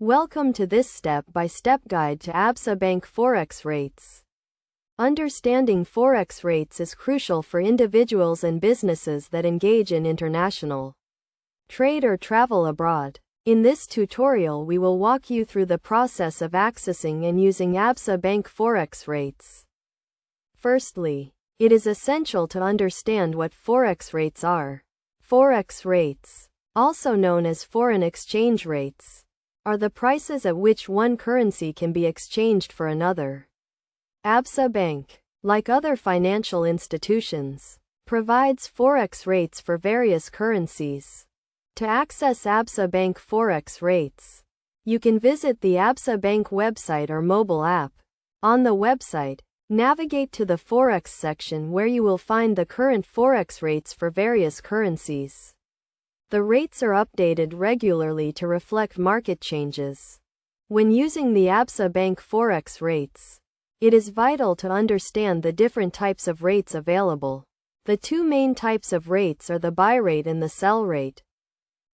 Welcome to this step-by-step guide to Absa Bank Forex rates. Understanding Forex rates is crucial for individuals and businesses that engage in international trade or travel abroad. In this tutorial, we will walk you through the process of accessing and using Absa Bank Forex rates. Firstly, it is essential to understand what Forex rates are. Forex rates, also known as foreign exchange rates, are the prices at which one currency can be exchanged for another. Absa Bank, like other financial institutions, provides Forex rates for various currencies. To access Absa Bank Forex rates, you can visit the Absa Bank website or mobile app. On the website, navigate to the Forex section where you will find the current Forex rates for various currencies. The rates are updated regularly to reflect market changes. When using the Absa Bank Forex rates, it is vital to understand the different types of rates available. The two main types of rates are the buy rate and the sell rate.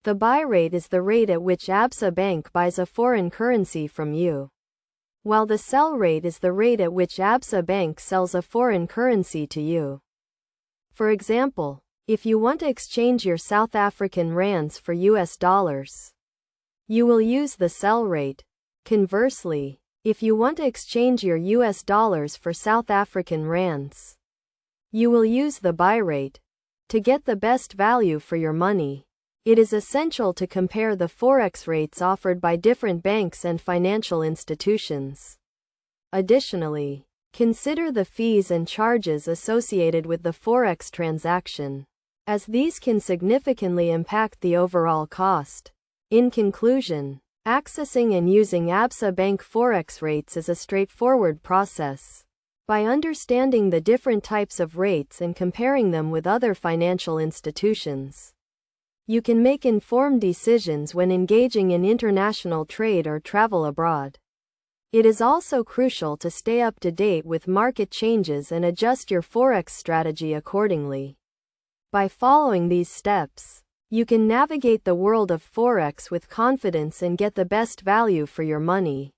The buy rate is the rate at which Absa Bank buys a foreign currency from you, while the sell rate is the rate at which Absa Bank sells a foreign currency to you. For example, if you want to exchange your South African rands for US dollars, you will use the sell rate. Conversely, if you want to exchange your US dollars for South African rands, you will use the buy rate. To get the best value for your money, it is essential to compare the Forex rates offered by different banks and financial institutions. Additionally, consider the fees and charges associated with the Forex transaction, as these can significantly impact the overall cost. In conclusion, accessing and using Absa Bank Forex rates is a straightforward process. By understanding the different types of rates and comparing them with other financial institutions, you can make informed decisions when engaging in international trade or travel abroad. It is also crucial to stay up to date with market changes and adjust your Forex strategy accordingly. By following these steps, you can navigate the world of Forex with confidence and get the best value for your money.